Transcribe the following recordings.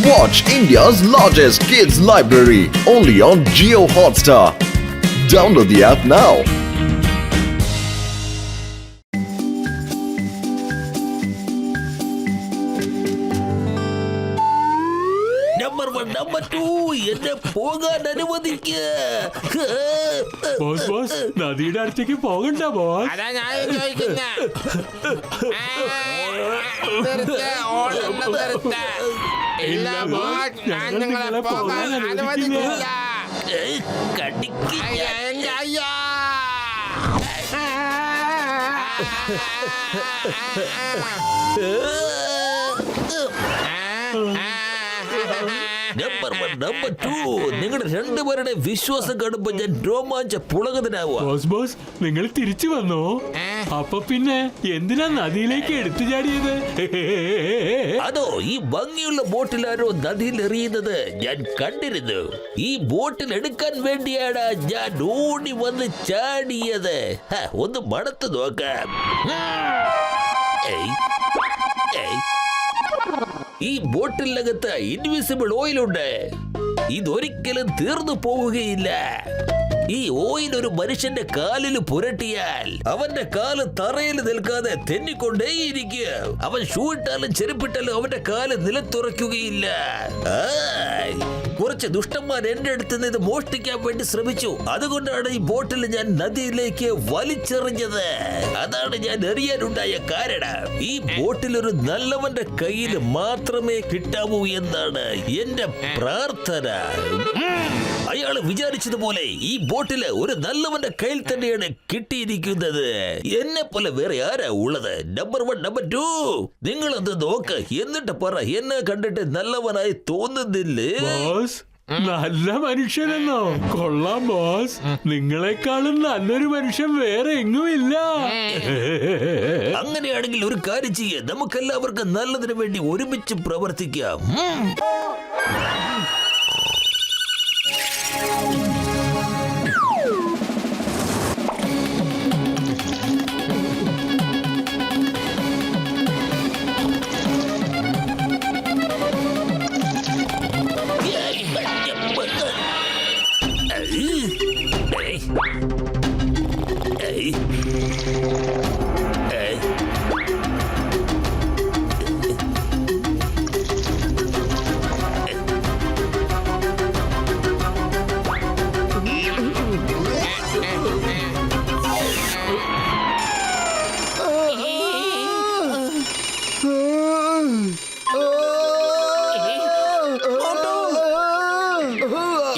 Watch India's largest kids library only on Jio Hotstar. Download the app now. Number 1, number 2, എന്നെ പോകാൻ അനുവദിക്ക. Boss boss നദിയുടെ അടുത്തേക്ക് പോകണ്ട boss. അതാ ഞാൻ ചോദിക്കുന്ന ഇല്ല ബോസ്, ഞാൻ നിങ്ങളെ പോകാൻ അനുവദിക്കില്ല. കടിക്കില്ല. അയ്യോ നമ്പർ 1, നമ്പർ 2, നിങ്ങളുടെ രണ്ടുപേരുടെ വിശ്വാസം കാണുമ്പോ ഞാൻ രോമാഞ്ച പുളകത്തിനാവുക. ബോസ് ബോസ് നിങ്ങൾ തിരിച്ചു വന്നോ? അപ്പൊ പിന്നെ എന്തിനാ നദിയിലേക്ക് എടുത്തു ചാടിയത്? അതോ ഈ ഭംഗിയുള്ള ബോട്ടിലാരോ നദിയിൽ എറിയുന്നത് ഞാൻ കണ്ടിരുന്നു. ഈ ബോട്ടിൽ എടുക്കാൻ വേണ്ടിയാണ് ഞാൻ ഓടി വന്ന് ചാടിയത്. ഒന്ന് മണത്ത് നോക്കാം. ഏയ്, ഏയ്. ഈ ബോട്ടിലകത്ത് ഇൻവിസിബിൾ ഓയിൽ ഉണ്ട്. ഇതൊരിക്കലും തീർന്നു പോവുകയില്ല. ഈ ഓയിൽ ഒരു മനുഷ്യന്റെ കാലിൽ പുരട്ടിയാൽ അവന്റെ കാല് തറയിൽ നിൽക്കാതെ തെന്നിക്കൊണ്ടേയിരിക്കും. അവൻ ഷൂ ഇട്ടാലും ചെരുപ്പിട്ടാലും അവന്റെ കാല് നിലത്തുറയ്ക്കുകയില്ല. കുറച്ച് ദുഷ്ടന്മാർ എന്റെ അടുത്ത് നിന്ന് ഇത് മോഷ്ടിക്കാൻ വേണ്ടി ശ്രമിച്ചു. അതുകൊണ്ടാണ് ഈ ബോട്ടിൽ ഞാൻ നദിയിലേക്ക് വലിച്ചെറിഞ്ഞത്. അതാണ് ഞാൻ എറിയാനുണ്ടായ കാരണം. ഈ ബോട്ടിൽ ഒരു നല്ലവന്റെ കയ്യിൽ മാത്രമേ കിട്ടാവൂ എന്നാണ് എന്റെ പ്രാർത്ഥന. അയാൾ വിചാരിച്ചതുപോലെ ഈ ബോട്ടില് ഒരു നല്ലവന്റെ കയ്യിൽ തന്നെയാണ് കിട്ടിയിരിക്കുന്നത്. എന്നെ പോലെ വേറെ ആരാ ഉള്ളത്? നമ്പർ 1, നമ്പർ 2, നിങ്ങളത് നോക്ക്. എന്നിട്ട് പറ, എന്നെ കണ്ടിട്ട് നല്ലവനായി തോന്നുന്നില്ലേ? ബോസ് നല്ല മനുഷ്യനെന്നോ? കൊള്ളാം ബോസ്, നിങ്ങളെക്കാളും നല്ലൊരു മനുഷ്യൻ വേറെ എങ്ങുമില്ല. അങ്ങനെയാണെങ്കിൽ ഒരു കാര്യം ചെയ്യേ, നമുക്കെല്ലാവർക്കും നല്ലതിനു വേണ്ടി ഒരുമിച്ച് പ്രവർത്തിക്കാം.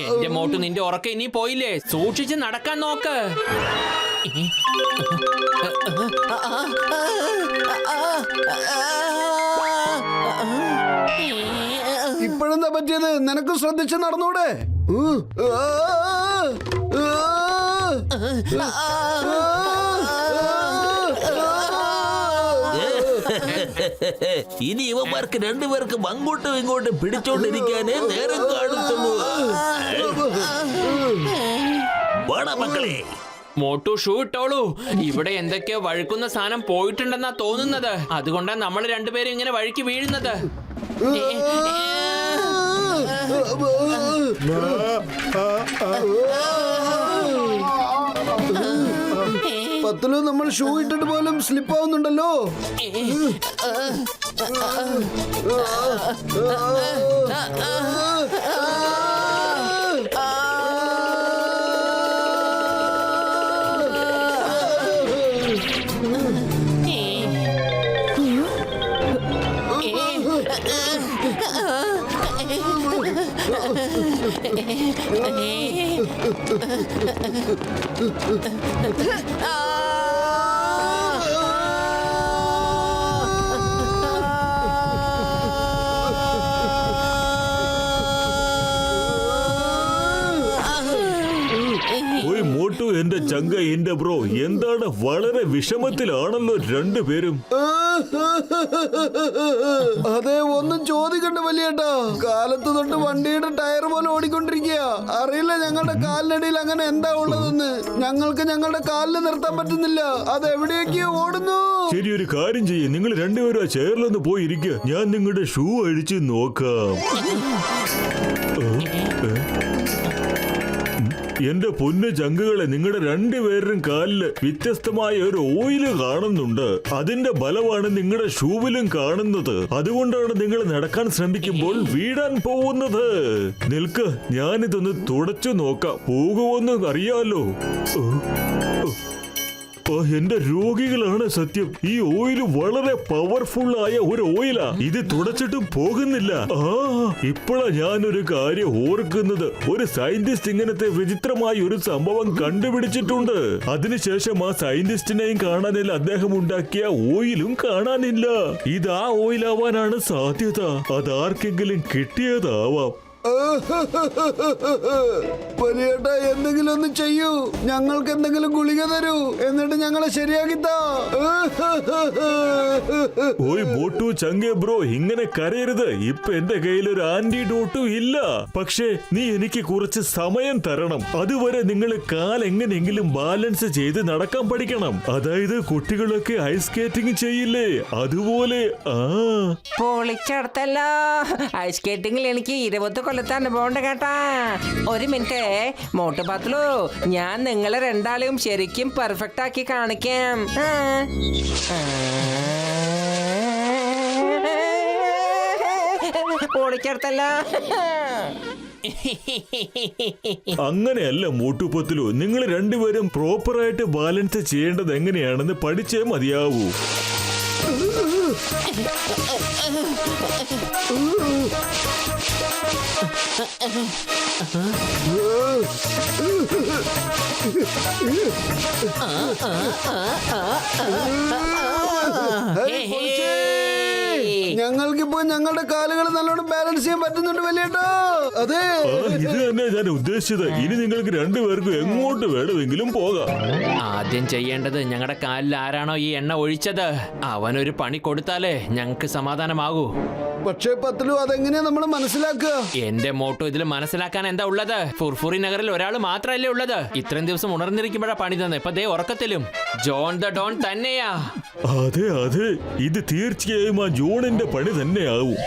എന്റെ മോട്ടു, നിന്റെ ഉറക്കം ഇനി പോയില്ലേ? സൂക്ഷിച്ച് നടക്കാൻ നോക്ക്. ഇപ്പോഴെന്താ പറ്റിയത്? നിനക്ക് ശ്രദ്ധിച്ച് നടന്നൂടെ? ഇനി ഇവന്മാർക്ക് രണ്ടുപേർക്കും അങ്ങോട്ടും ഇങ്ങോട്ടും പിടിച്ചോണ്ടിരിക്കാനേ നേരം കാണുന്നുള്ളൂ. വാടാ മക്കളെ. മോട്ടു, ഷൂ ഇട്ടോളൂ. ഇവിടെ എന്തൊക്കെയോ വഴുക്കുന്ന സാധനം പോയിട്ടുണ്ടെന്നാ തോന്നുന്നത്. അതുകൊണ്ടാ നമ്മൾ രണ്ടുപേരും ഇങ്ങനെ വഴുക്കി വീഴുന്നത്. പത്തില് നമ്മൾ ഷൂ ഇട്ടിട്ട് പോലും സ്ലിപ്പ് ആവുന്നുണ്ടല്ലോ. മോട്ടു, എന്റെ ചങ്ക, എന്റെ ബ്രോ, എന്താണ് വളരെ വിഷമത്തിലാണല്ലോ രണ്ടുപേരും? അതെ, ഒന്നും ചോദിക്കണ്ട വലിയേട്ടാ. കാലത്ത് തൊട്ട് വണ്ടിയുടെ ടയർ പോലെ ഓടിക്കൊണ്ടിരിക്കുക. അറിയില്ല ഞങ്ങളുടെ കാലിനടിയിൽ അങ്ങനെ എന്താ ഉള്ളതെന്ന്. ഞങ്ങൾക്ക് ഞങ്ങളുടെ കാലിന് നിർത്താൻ പറ്റുന്നില്ല. അത് എവിടെയൊക്കെയോ ഓടുന്നു. ശരി, ഒരു കാര്യം ചെയ്യേ, നിങ്ങൾ രണ്ടുപേരും ആ ചെയറിലൊന്ന് പോയി ഇരിക്കുക. ഞാൻ നിങ്ങളുടെ ഷൂ അഴിച്ച് നോക്കാം. എന്റെ പൊന്നു ചങ്കുകളെ, നിങ്ങളുടെ രണ്ടുപേരും കാലില് വ്യത്യസ്തമായ ഒരു ഓയില് കാണുന്നുണ്ട്. അതിന്റെ ബലമാണ് നിങ്ങളുടെ ഷൂവിലും കാണുന്നത്. അതുകൊണ്ടാണ് നിങ്ങൾ നടക്കാൻ ശ്രമിക്കുമ്പോൾ വീഴാൻ പോകുന്നത്. നിൽക്ക്, ഞാനിതൊന്ന് തുടച്ചു നോക്കാം. പോകുമെന്ന് അറിയാലോ. എന്റെ രോഗികളാണ് സത്യം. ഈ ഓയിൽ വളരെ പവർഫുൾ ആയ ഒരു ഓയിലാ. ഇത് തുടച്ചിട്ടും പോകുന്നില്ല. ഇപ്പോഴാ ഞാനൊരു കാര്യം ഓർക്കുന്നത്. ഒരു സയന്റിസ്റ്റ് ഇങ്ങനത്തെ വിചിത്രമായ ഒരു സംഭവം കണ്ടുപിടിച്ചിട്ടുണ്ട്. അതിനുശേഷം ആ സയന്റിസ്റ്റിനെയും കാണാനില്ല, അദ്ദേഹം ഉണ്ടാക്കിയ ഓയിലും കാണാനില്ല. ഇത് ആ ഓയിലാവാനാണ് സാധ്യത. അതാർക്കെങ്കിലും കിട്ടിയതാവാം. വലിയേട്ടാ, എന്തെങ്കിലും ഒന്ന് ചെയ്യൂ. ഞങ്ങൾക്ക് എന്തെങ്കിലും ഗുളിക തരൂ, എന്നിട്ട് ഞങ്ങളെ ശരിയാക്കിത്താ. ഓയ് മോട്ടു ചങ്കേ ബ്രോ, ഇങ്ങനെ കരയരുത്. ഇപ്പൊ എന്റെ കയ്യിൽ ഒരു ആന്റിഡോട്ടും ഇല്ല. പക്ഷേ നീ എനിക്ക് കുറച്ച് സമയം തരണം. അതുവരെ നിങ്ങൾ കാൽ എങ്ങനെയെങ്കിലും ബാലൻസ് ചെയ്ത് നടക്കാൻ പഠിക്കണം. അതായത് കുട്ടികളൊക്കെ ഐസ് സ്കേറ്റിംഗ് ചെയ്യില്ലേ, അതുപോലെ. പൊളിച്ചെടുത്തല്ലോ. ഐസ് സ്കേറ്റിംഗിൽ എനിക്ക് 20 കൊല്ലത്തെ അനുഭവം ഉണ്ട് കേട്ടാ. ഒരു മിനിറ്റ് മോട്ടു പത്ലു, ഞാൻ നിങ്ങളെ രണ്ടാളെയും ശരിക്കും പെർഫെക്റ്റ് ആക്കി കാണിക്കാം. പൊളിച്ചെടുത്തല്ലോ. അങ്ങനെയല്ല മോട്ടുപത്തിലു, നിങ്ങൾ രണ്ടുപേരും പ്രോപ്പറായിട്ട് ബാലൻസ് ചെയ്യേണ്ടത് എങ്ങനെയാണെന്ന് പഠിച്ചേ മതിയാവൂ. ഞങ്ങൾക്കിപ്പോ ഞങ്ങളുടെ കാലുകൾ നല്ലോണം ബാലൻസ് ചെയ്യാൻ പറ്റുന്നുണ്ട് വലിയേട്ടാ. അതെ, ഇത് തന്നെ ഞാൻ ഉദ്ദേശിച്ചത്. ഇനി നിങ്ങൾക്ക് രണ്ടുപേർക്കും എങ്ങോട്ട് വേണമെങ്കിലും പോകാം. ആദ്യം ചെയ്യേണ്ടത് ഞങ്ങളുടെ കാലിൽ ആരാണോ ഈ എണ്ണ ഒഴിച്ചത് അവനൊരു പണി കൊടുത്താലേ ഞങ്ങൾക്ക് സമാധാനമാകൂ. പക്ഷേ പത്ലു, അതെങ്ങനെയാ നമ്മൾ മനസ്സിലാക്കുക? എന്റെ മോട്ടോ ഇതിൽ മനസ്സിലാക്കാൻ എന്താ ഉള്ളത്? ഫുർഫുറി നഗറിൽ ഒരാൾ മാത്രമല്ലേ ഉള്ളത്. ഇത്രയും ദിവസം ഉണർന്നിരിക്കുമ്പോഴാ പണി തന്നെ. ഇപ്പൊ ദേ ഉറക്കത്തിലും ജോൺ ദ ഡോൺ തന്നെയാ. അതെ അതെ, ഇത് തീർച്ചയായും ആ ജോണിന്റെ പണി തന്നെയാവും.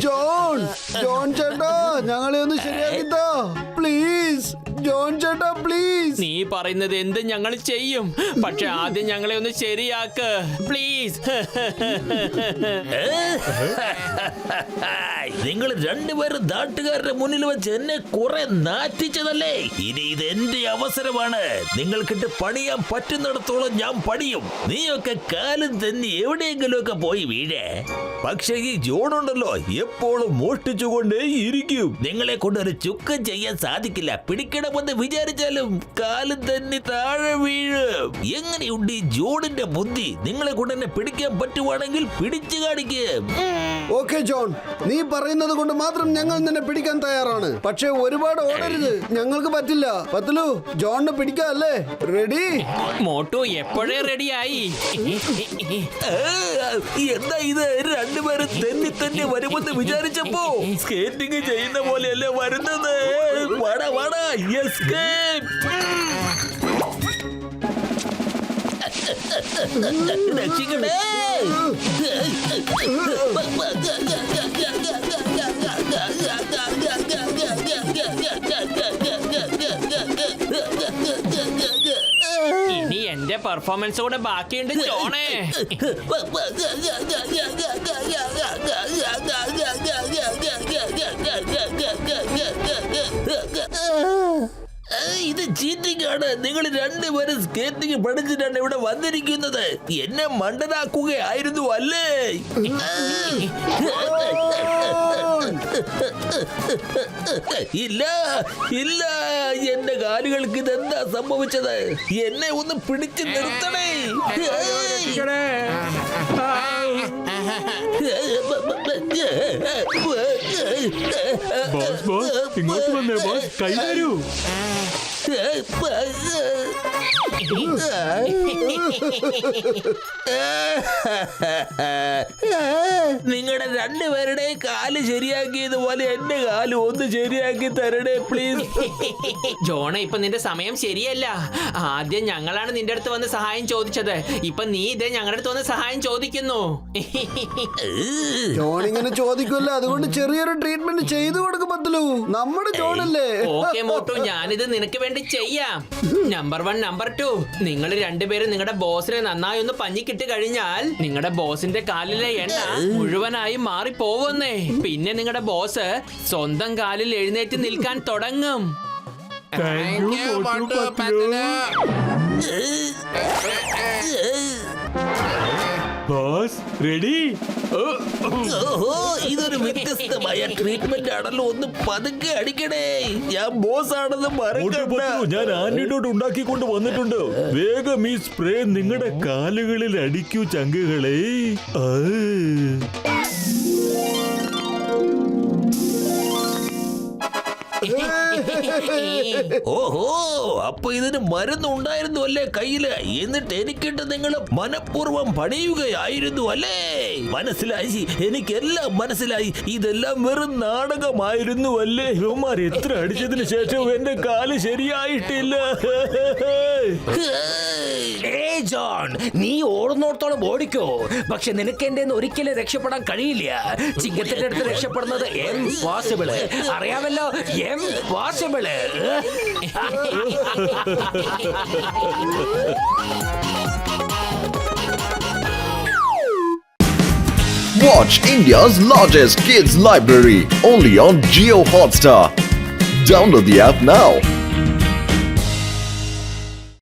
ജോൺ ചേട്ടാ, ഞങ്ങളെ ഒന്ന് ശരിയാക്കിത്താ പ്ലീസ്. ജോൺ ചേട്ടാ പ്ലീസ്. നീ പറയുന്നത് എന്ത് ഞങ്ങൾ ചെയ്യും, പക്ഷെ ആദ്യം ഞങ്ങളെ ഒന്ന് ശരിയാക്ക് പ്ലീസ്. നിങ്ങൾ രണ്ടുപേരും നാട്ടുകാരുടെ മുന്നിൽ വെച്ച് എന്നെ കുറെ നാറ്റിച്ചതല്ലേ. ഇനി ഇത് എന്റെ അവസരമാണ്. നിങ്ങൾക്കിട്ട് പണിയാൻ പറ്റുന്നിടത്തോളം ഞാൻ പണിയും. നീയൊക്കെ കാലം തന്നെ എവിടെയെങ്കിലും ഒക്കെ പോയി വീഴേ. പക്ഷെ ഈ ജോണുണ്ടല്ലോ, എപ്പോഴും മോഷ്ടിച്ചുകൊണ്ടേ ഇരിക്കും. നിങ്ങളെ കൊണ്ട് ഒരു ചുക്കം ചെയ്യാൻ സാധിക്കില്ല. പിടിക്കണമെന്ന് വിചാരിച്ചാലും കാലം തന്നെ താഴെ വീഴും. എങ്ങനെയുണ്ട് ഈ ജോണിന്റെ ബുദ്ധി? നിങ്ങളെ കൊണ്ട് എന്നെ പിടിക്കാൻ പറ്റുവാണെങ്കിൽ പിടിച്ചു കാണിക്കും. ഓക്കെ ജോൺ, നീ പറയുന്നത് കൊണ്ട് മാത്രം ഞങ്ങൾ നിന്നെ പിടിക്കാൻ തയ്യാറാണ്. പക്ഷെ ഒരുപാട് ഓടരുത്, ഞങ്ങൾക്ക് പറ്റില്ല. പത്ലു, ജോണിനെ പിടിക്കാം അല്ലേ? റെഡി? മോട്ടോ എപ്പോഴേ റെഡിയായി. എന്താ ഇത്? രണ്ടുപേരും തെന്നി തന്നെ വരുമെന്ന് വിചാരിച്ചപ്പോ സ്കേറ്റിംഗ് ചെയ്യുന്ന പോലെയല്ലേ വരുന്നത്. വാടാ വാടാ, എസ്കേപ്പ്. രക്ഷിക്കണേ. ഇനി എന്റെ പെർഫോമൻസ് കൂടെ ബാക്കിയുണ്ട് ജോണേ. ഇത് ചീറ്റിംഗ് ആണ്. നിങ്ങൾ രണ്ടുപേരും സ്കേറ്റിംഗ് പഠിച്ചിട്ടാണ് ഇവിടെ വന്നിരിക്കുന്നത്. എന്നെ മണ്ടനാക്കുകയായിരുന്നു അല്ലേ? ഇല്ല ഇല്ല, എന്റെ കാലുകൾക്ക് ഇതെന്താ സംഭവിച്ചത്? എന്നെ ഒന്ന് പിടിച്ചു നിർത്തണേ. ബോസ് ബോസ്, ഇങ്ങോട്ട് വന്നേ ബോസ്, കൈ തരൂ. നിങ്ങളുടെ രണ്ടുപേരുടെയും കാല് ശരിയാക്കിയതുപോലെ എന്റെ കാല് ഒന്ന് ശരിയാക്കി തരണേ പ്ലീസ്. ജോണ, ഇപ്പൊ നിന്റെ സമയം ശരിയല്ല. ആദ്യം ഞങ്ങളാണ് നിന്റെ അടുത്ത് വന്ന് സഹായം ചോദിച്ചത്. ഇപ്പൊ നീ ഇതേ ഞങ്ങളുടെ അടുത്ത് വന്ന് സഹായം ചോദിക്കുന്നു. ജോൺ ഇങ്ങനെ ചോദിക്കുമല്ലോ, അതുകൊണ്ട് ചെറിയൊരു ട്രീറ്റ്മെന്റ് ചെയ്തു കൊടുക്കും പത്തലു. നമ്മുടെ ജോണല്ലേ. ഓക്കെ മോട്ടു, ഞാനിത് നിനക്ക് വേണ്ടി ചെയ്യാം. നമ്പർ 1, നമ്പർ 2, നിങ്ങൾ രണ്ടുപേരും നിങ്ങളുടെ ബോസിനെ നന്നായി ഒന്ന് പഞ്ഞിക്കിട്ട് കഴിഞ്ഞാൽ നിങ്ങളുടെ ബോസിന്റെ കാലിലെ എണ്ണ മുഴുവനായി മാറി പോവുന്നേ. പിന്നെ നിങ്ങളുടെ ബോസ് സ്വന്തം കാലിൽ എഴുന്നേറ്റ് നിൽക്കാൻ തുടങ്ങും. Thank you Motu Patlu. Boss ready? ഓഹോ, ഇതൊരു വ്യത്യസ്തമായ ട്രീറ്റ്മെന്റ് ആണല്ലോ. ഒന്ന് പതുക്കെ അടിക്കണേ. ഞാൻ ബോസ് ആണെന്ന് മറക്കണ്ട. ഞാൻ ആന്റിഡോട്ട് ഉണ്ടാക്കിക്കൊണ്ട് വന്നിട്ടുണ്ട്. വേഗം ഈ സ്പ്രേ നിങ്ങളുടെ കാലുകളിൽ അടിക്കൂ ചങ്കുകളെ. ഓഹോ, അപ്പൊ ഇതിന് മരുന്ന് ഉണ്ടായിരുന്നു അല്ലേ കയ്യില്? എന്നിട്ട് എനിക്കിട്ട് നിങ്ങൾ മനഃപൂർവ്വം പണിയുകയായിരുന്നു അല്ലേ? മനസ്സിലായി, എനിക്കെല്ലാം മനസ്സിലായി. ഇതെല്ലാം വെറും നാടകമായിരുന്നു അല്ലേ? ഇവന്മാർ എത്ര അടിച്ചതിന് ശേഷം എന്റെ കാല് ശരിയായിട്ടില്ല. ജോൺ, നീ ഓടുന്നോടത്തോളം ഓടിക്കോ. പക്ഷെ നിനക്ക് എന്റെ ഒരിക്കലും രക്ഷപ്പെടാൻ കഴിയില്ല. ചിങ്ങത്തിന്റെ അടുത്ത് രക്ഷപ്പെടുന്നത് ഇംപോസിബിള്. അറിയാമല്ലോ, ഇംപോസിബിള്. Watch India's largest kids library only on Jio Hotstar. Download the app now.